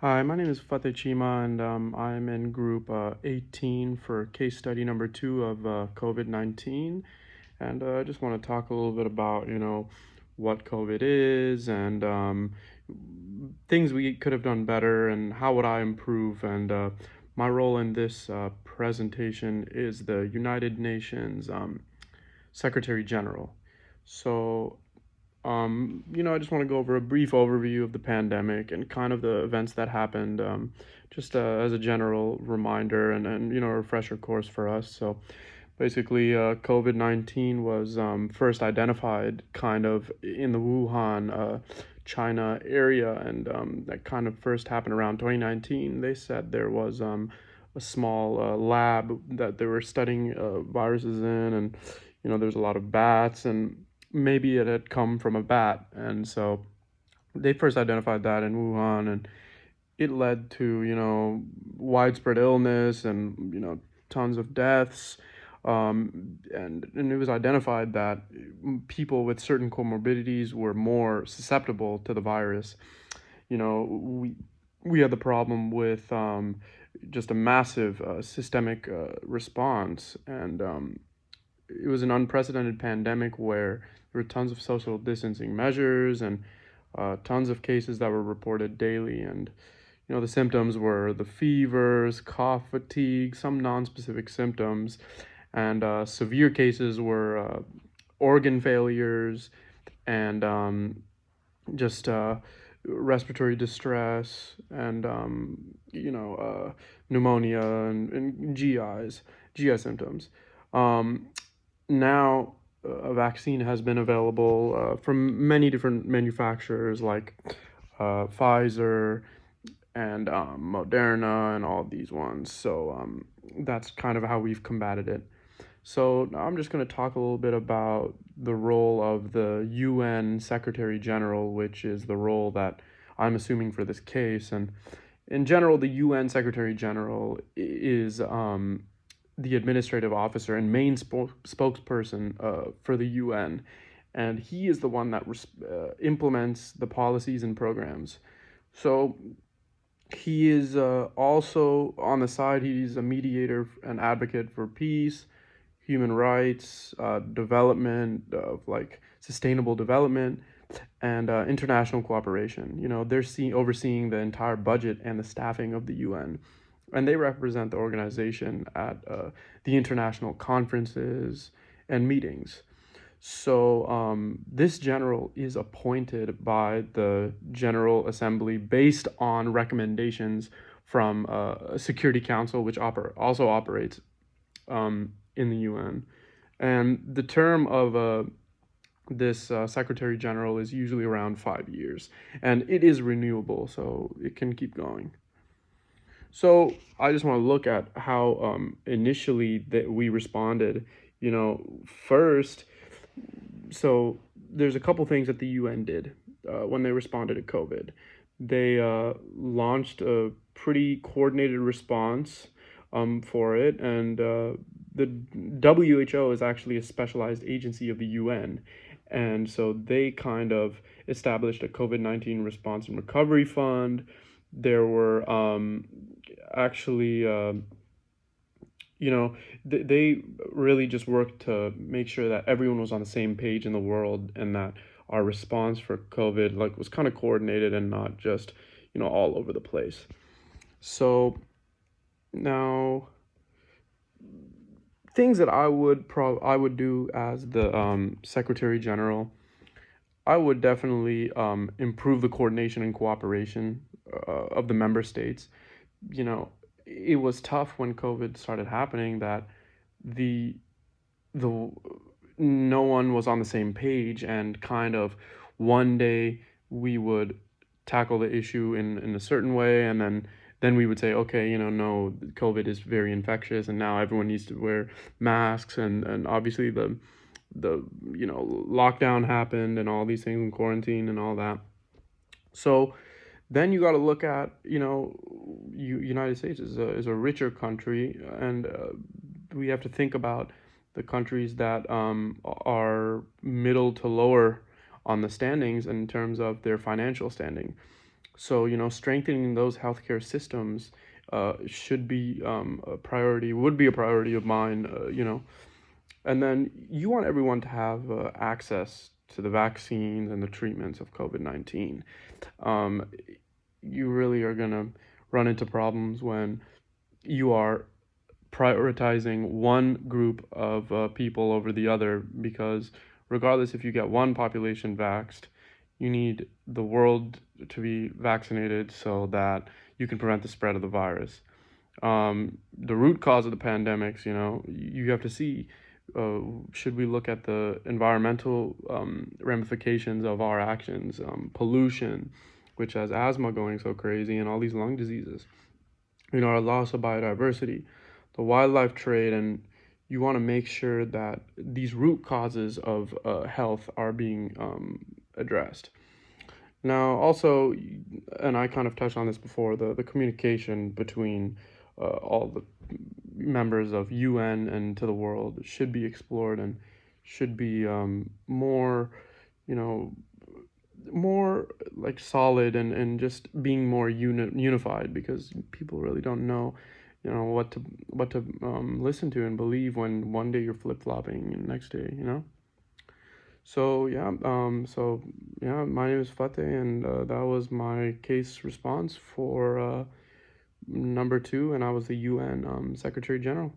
Hi, my name is Fatheh Cheema, and I'm in group 18 for case study number 2 of COVID-19. And I just want to talk a little bit about, what COVID is and things we could have done better and how would I improve. And my role in this presentation is the United Nations Secretary General. So I just want to go over a brief overview of the pandemic and kind of the events that happened, just as a general reminder and a refresher course for us. So basically, COVID-19 was first identified kind of in the Wuhan, China area, and that kind of first happened around 2019. They said there was a small lab that they were studying viruses in, and there's a lot of bats and maybe it had come from a bat. And so they first identified that in Wuhan, and it led to, widespread illness and, tons of deaths. And it was identified that people with certain comorbidities were more susceptible to the virus. We had the problem with just a massive systemic response, and it was an unprecedented pandemic where there were tons of social distancing measures and tons of cases that were reported daily. And the symptoms were the fevers, cough, fatigue, some non-specific symptoms, and severe cases were organ failures and just respiratory distress and pneumonia and GI symptoms. Um, Now a vaccine has been available from many different manufacturers like Pfizer and Moderna and all these ones. So that's kind of how we've combated it. So now I'm just going to talk a little bit about the role of the UN Secretary General, which is the role that I'm assuming for this case. And in general, the UN Secretary General is the administrative officer and main spokesperson for the UN, and he is the one that implements the policies and programs. So he is also on the side. He's a mediator and advocate for peace, human rights, development of like sustainable development, and international cooperation. They're overseeing the entire budget and the staffing of the UN, and they represent the organization at the international conferences and meetings. So this general is appointed by the General Assembly based on recommendations from a Security Council, which also operates in the UN. And the term of this Secretary General is usually around 5 years, and it is renewable, so it can keep going. So I just want to look at how initially that we responded. First, so there's a couple things that the UN did when they responded to COVID. They launched a pretty coordinated response for it, and the WHO is actually a specialized agency of the UN. And so they kind of established a COVID-19 response and recovery fund. There were actually, they really just worked to make sure that everyone was on the same page in the world and that our response for COVID was kind of coordinated and not just, all over the place. So now things that I would do as the Secretary General, I would definitely improve the coordination and cooperation of the member states. It was tough when COVID started happening that the the no one was on the same page, and kind of one day we would tackle the issue in a certain way, and then we would say, okay, no, COVID is very infectious and now everyone needs to wear masks, and obviously the lockdown happened and all these things and quarantine and all that. So then you got to look at, United States is a richer country, and we have to think about the countries that are middle to lower on the standings in terms of their financial standing. So, strengthening those healthcare systems should be a priority, would be a priority of mine, And then you want everyone to have access to the vaccines and the treatments of COVID-19. Um, you really are going to run into problems when you are prioritizing one group of people over the other, because regardless if you get one population vaxxed, you need the world to be vaccinated so that you can prevent the spread of the virus. The root cause of the pandemics, you have to see, should we look at the environmental ramifications of our actions, pollution, which has asthma going so crazy and all these lung diseases, our loss of biodiversity, the wildlife trade, and you want to make sure that these root causes of health are being addressed. Now, also, and I kind of touched on this before, the communication between all the members of UN and to the world should be explored and should be more, you know, more like solid and just being more unified, because people really don't know, what to listen to and believe when one day you're flip-flopping and next day, So my name is Fatheh, and that was my case response for number two, and I was the UN Secretary General.